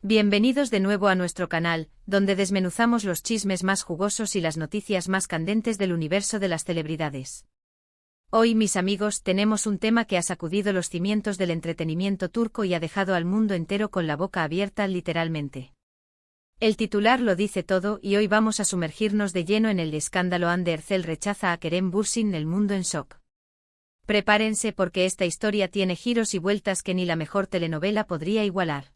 Bienvenidos de nuevo a nuestro canal, donde desmenuzamos los chismes más jugosos y las noticias más candentes del universo de las celebridades. Hoy, mis amigos, tenemos un tema que ha sacudido los cimientos del entretenimiento turco y ha dejado al mundo entero con la boca abierta literalmente. El titular lo dice todo y hoy vamos a sumergirnos de lleno en el escándalo Hande Erçel rechaza a Kerem Bürsin, el mundo en shock. Prepárense porque esta historia tiene giros y vueltas que ni la mejor telenovela podría igualar.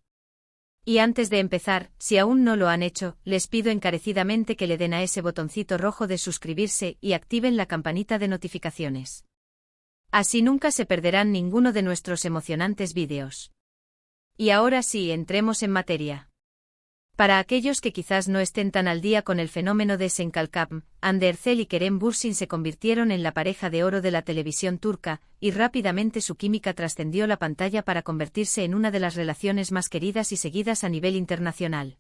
Y antes de empezar, si aún no lo han hecho, les pido encarecidamente que le den a ese botoncito rojo de suscribirse y activen la campanita de notificaciones. Así nunca se perderán ninguno de nuestros emocionantes vídeos. Y ahora sí, entremos en materia. Para aquellos que quizás no estén tan al día con el fenómeno de Senkalkam, Hande Erçel y Kerem Bürsin se convirtieron en la pareja de oro de la televisión turca, y rápidamente su química trascendió la pantalla para convertirse en una de las relaciones más queridas y seguidas a nivel internacional.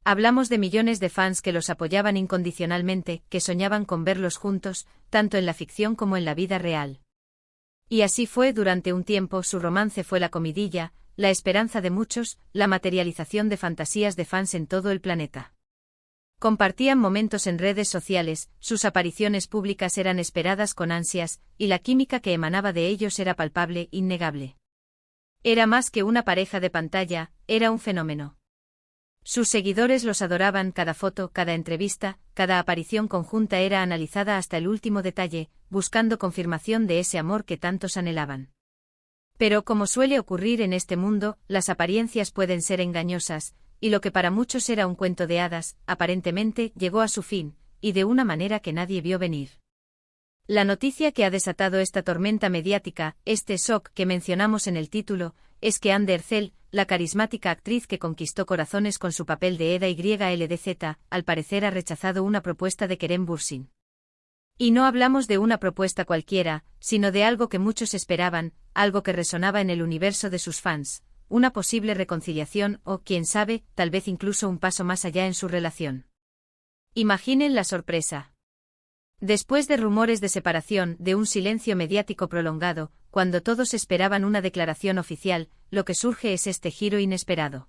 Hablamos de millones de fans que los apoyaban incondicionalmente, que soñaban con verlos juntos, tanto en la ficción como en la vida real. Y así fue durante un tiempo. Su romance fue la comidilla, la esperanza de muchos, la materialización de fantasías de fans en todo el planeta. Compartían momentos en redes sociales, sus apariciones públicas eran esperadas con ansias, y la química que emanaba de ellos era palpable, innegable. Era más que una pareja de pantalla, era un fenómeno. Sus seguidores los adoraban, cada foto, cada entrevista, cada aparición conjunta era analizada hasta el último detalle, buscando confirmación de ese amor que tantos anhelaban. Pero como suele ocurrir en este mundo, las apariencias pueden ser engañosas, y lo que para muchos era un cuento de hadas, aparentemente llegó a su fin, y de una manera que nadie vio venir. La noticia que ha desatado esta tormenta mediática, este shock que mencionamos en el título, es que Hande Erçel, la carismática actriz que conquistó corazones con su papel de Eda YLDZ, al parecer ha rechazado una propuesta de Kerem Bürsin. Y no hablamos de una propuesta cualquiera, sino de algo que muchos esperaban, algo que resonaba en el universo de sus fans, una posible reconciliación o, quién sabe, tal vez incluso un paso más allá en su relación. Imaginen la sorpresa. Después de rumores de separación, de un silencio mediático prolongado, cuando todos esperaban una declaración oficial, lo que surge es este giro inesperado.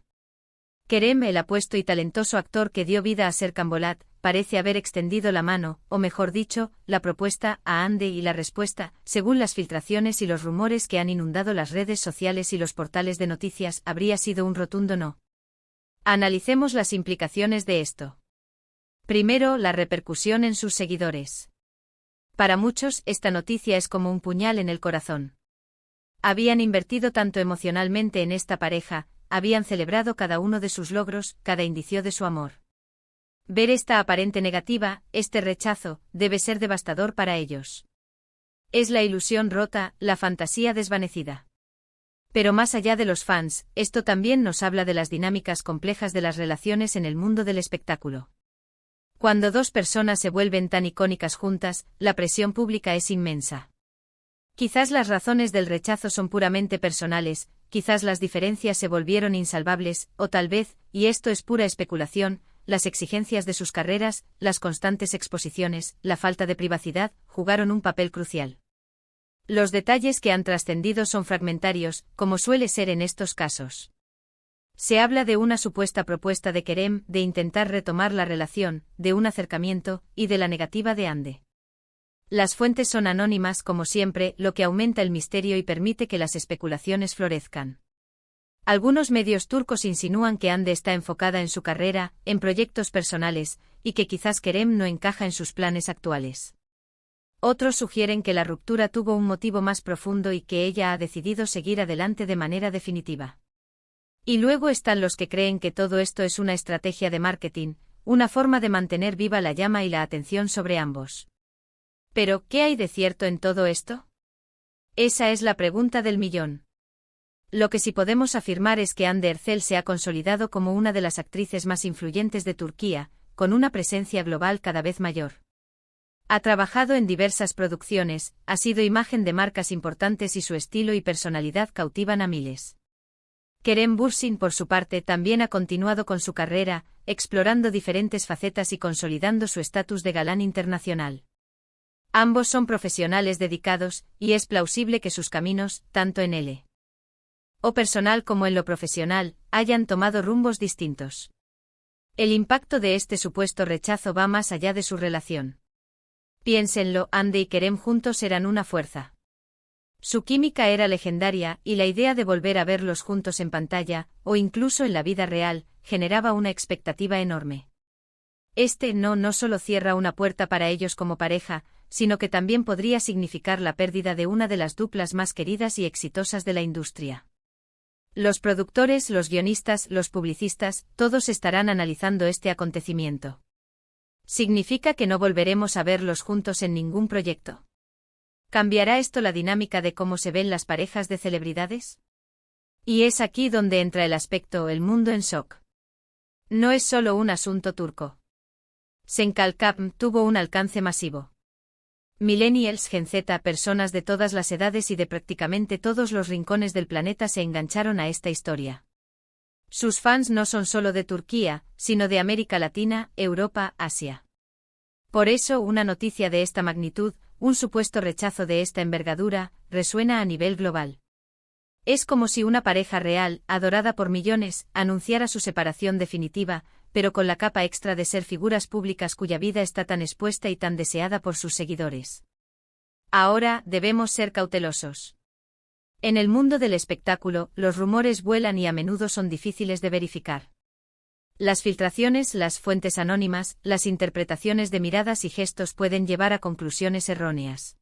Kerem, el apuesto y talentoso actor que dio vida a Serkan Bolat, parece haber extendido la mano, o mejor dicho, la propuesta, a Hande y la respuesta, según las filtraciones y los rumores que han inundado las redes sociales y los portales de noticias, habría sido un rotundo no. Analicemos las implicaciones de esto. Primero, la repercusión en sus seguidores. Para muchos, esta noticia es como un puñal en el corazón. Habían invertido tanto emocionalmente en esta pareja, habían celebrado cada uno de sus logros, cada indicio de su amor. Ver esta aparente negativa, este rechazo, debe ser devastador para ellos. Es la ilusión rota, la fantasía desvanecida. Pero más allá de los fans, esto también nos habla de las dinámicas complejas de las relaciones en el mundo del espectáculo. Cuando dos personas se vuelven tan icónicas juntas, la presión pública es inmensa. Quizás las razones del rechazo son puramente personales, quizás las diferencias se volvieron insalvables, o tal vez, y esto es pura especulación, las exigencias de sus carreras, las constantes exposiciones, la falta de privacidad, jugaron un papel crucial. Los detalles que han trascendido son fragmentarios, como suele ser en estos casos. Se habla de una supuesta propuesta de Kerem, de intentar retomar la relación, de un acercamiento, y de la negativa de Hande. Las fuentes son anónimas como siempre, lo que aumenta el misterio y permite que las especulaciones florezcan. Algunos medios turcos insinúan que Hande está enfocada en su carrera, en proyectos personales, y que quizás Kerem no encaja en sus planes actuales. Otros sugieren que la ruptura tuvo un motivo más profundo y que ella ha decidido seguir adelante de manera definitiva. Y luego están los que creen que todo esto es una estrategia de marketing, una forma de mantener viva la llama y la atención sobre ambos. Pero, ¿qué hay de cierto en todo esto? Esa es la pregunta del millón. Lo que sí podemos afirmar es que Hande Erçel se ha consolidado como una de las actrices más influyentes de Turquía, con una presencia global cada vez mayor. Ha trabajado en diversas producciones, ha sido imagen de marcas importantes y su estilo y personalidad cautivan a miles. Kerem Bürsin, por su parte, también ha continuado con su carrera, explorando diferentes facetas y consolidando su estatus de galán internacional. Ambos son profesionales dedicados, y es plausible que sus caminos, tanto en L. o personal como en lo profesional, hayan tomado rumbos distintos. El impacto de este supuesto rechazo va más allá de su relación. Piénsenlo, Andy y Kerem juntos eran una fuerza. Su química era legendaria, y la idea de volver a verlos juntos en pantalla, o incluso en la vida real, generaba una expectativa enorme. No solo cierra una puerta para ellos como pareja, sino que también podría significar la pérdida de una de las duplas más queridas y exitosas de la industria. Los productores, los guionistas, los publicistas, todos estarán analizando este acontecimiento. ¿Significa que no volveremos a verlos juntos en ningún proyecto? ¿Cambiará esto la dinámica de cómo se ven las parejas de celebridades? Y es aquí donde entra el aspecto el mundo en shock. No es solo un asunto turco. Senkalkam tuvo un alcance masivo. Millennials, Gen Z, personas de todas las edades y de prácticamente todos los rincones del planeta se engancharon a esta historia. Sus fans no son solo de Turquía, sino de América Latina, Europa, Asia. Por eso, una noticia de esta magnitud, un supuesto rechazo de esta envergadura, resuena a nivel global. Es como si una pareja real, adorada por millones, anunciara su separación definitiva, pero con la capa extra de ser figuras públicas cuya vida está tan expuesta y tan deseada por sus seguidores. Ahora, debemos ser cautelosos. En el mundo del espectáculo, los rumores vuelan y a menudo son difíciles de verificar. Las filtraciones, las fuentes anónimas, las interpretaciones de miradas y gestos pueden llevar a conclusiones erróneas.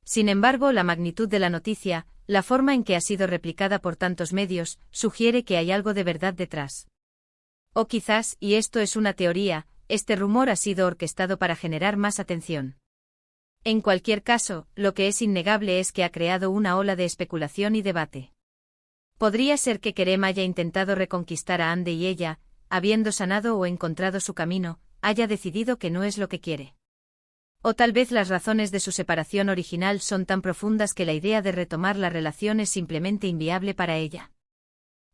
Sin embargo, la magnitud de la noticia, la forma en que ha sido replicada por tantos medios, sugiere que hay algo de verdad detrás. O quizás, y esto es una teoría, este rumor ha sido orquestado para generar más atención. En cualquier caso, lo que es innegable es que ha creado una ola de especulación y debate. Podría ser que Kerem haya intentado reconquistar a Andy y ella, habiendo sanado o encontrado su camino, haya decidido que no es lo que quiere. O tal vez las razones de su separación original son tan profundas que la idea de retomar la relación es simplemente inviable para ella.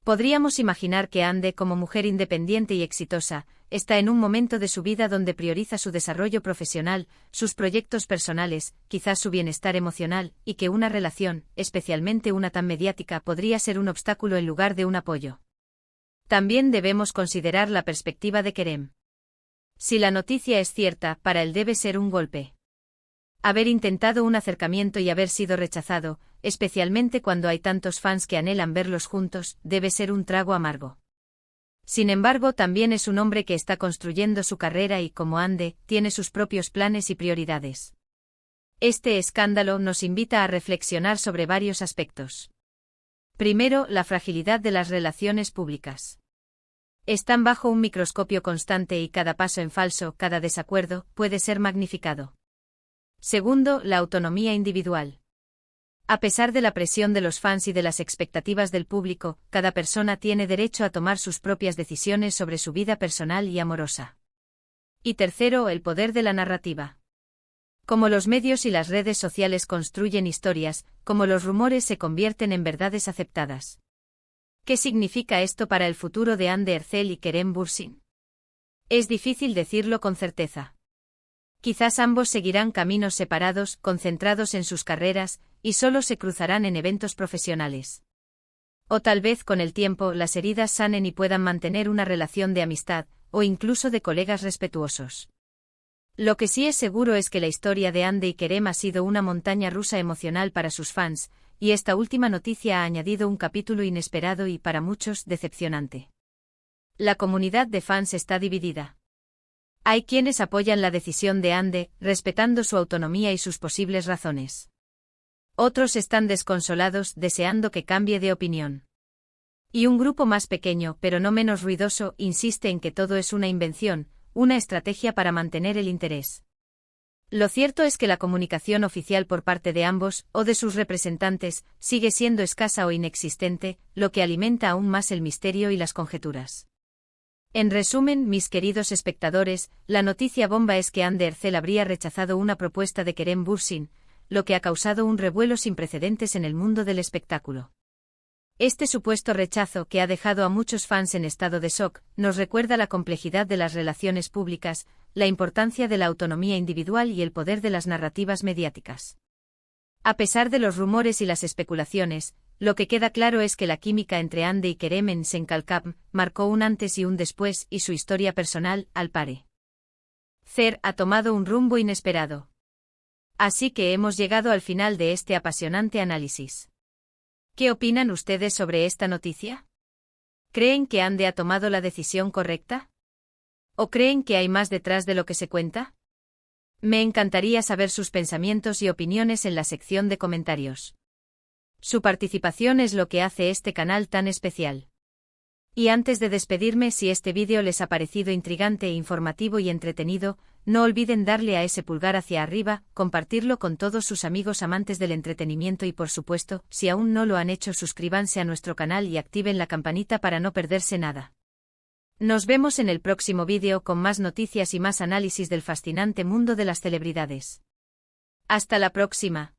Podríamos imaginar que Andy, como mujer independiente y exitosa, está en un momento de su vida donde prioriza su desarrollo profesional, sus proyectos personales, quizás su bienestar emocional, y que una relación, especialmente una tan mediática, podría ser un obstáculo en lugar de un apoyo. También debemos considerar la perspectiva de Kerem. Si la noticia es cierta, para él debe ser un golpe. Haber intentado un acercamiento y haber sido rechazado, especialmente cuando hay tantos fans que anhelan verlos juntos, debe ser un trago amargo. Sin embargo, también es un hombre que está construyendo su carrera y, como Andy, tiene sus propios planes y prioridades. Este escándalo nos invita a reflexionar sobre varios aspectos. Primero, la fragilidad de las relaciones públicas. Están bajo un microscopio constante y cada paso en falso, cada desacuerdo, puede ser magnificado. Segundo, la autonomía individual. A pesar de la presión de los fans y de las expectativas del público, cada persona tiene derecho a tomar sus propias decisiones sobre su vida personal y amorosa. Y tercero, el poder de la narrativa. Como los medios y las redes sociales construyen historias, como los rumores se convierten en verdades aceptadas. ¿Qué significa esto para el futuro de Andy Ercel y Kerem Bürsin? Es difícil decirlo con certeza. Quizás ambos seguirán caminos separados, concentrados en sus carreras, y solo se cruzarán en eventos profesionales. O tal vez con el tiempo las heridas sanen y puedan mantener una relación de amistad, o incluso de colegas respetuosos. Lo que sí es seguro es que la historia de Andy y Kerem ha sido una montaña rusa emocional para sus fans, y esta última noticia ha añadido un capítulo inesperado y, para muchos, decepcionante. La comunidad de fans está dividida. Hay quienes apoyan la decisión de Andy, respetando su autonomía y sus posibles razones. Otros están desconsolados, deseando que cambie de opinión. Y un grupo más pequeño, pero no menos ruidoso, insiste en que todo es una invención, una estrategia para mantener el interés. Lo cierto es que la comunicación oficial por parte de ambos, o de sus representantes, sigue siendo escasa o inexistente, lo que alimenta aún más el misterio y las conjeturas. En resumen, mis queridos espectadores, la noticia bomba es que Andy Ercel habría rechazado una propuesta de Kerem Bürsin, lo que ha causado un revuelo sin precedentes en el mundo del espectáculo. Este supuesto rechazo, que ha dejado a muchos fans en estado de shock, nos recuerda la complejidad de las relaciones públicas, la importancia de la autonomía individual y el poder de las narrativas mediáticas. A pesar de los rumores y las especulaciones, Lo que queda claro es que la química entre Ande y Kerem en Senkalkam marcó un antes y un después y su historia personal, al parecer, ha tomado un rumbo inesperado. Así que hemos llegado al final de este apasionante análisis. ¿Qué opinan ustedes sobre esta noticia? ¿Creen que Ande ha tomado la decisión correcta? ¿O creen que hay más detrás de lo que se cuenta? Me encantaría saber sus pensamientos y opiniones en la sección de comentarios. Su participación es lo que hace este canal tan especial. Y antes de despedirme, si este vídeo les ha parecido intrigante e informativo y entretenido, no olviden darle a ese pulgar hacia arriba, compartirlo con todos sus amigos amantes del entretenimiento y por supuesto, si aún no lo han hecho, suscríbanse a nuestro canal y activen la campanita para no perderse nada. Nos vemos en el próximo vídeo con más noticias y más análisis del fascinante mundo de las celebridades. Hasta la próxima.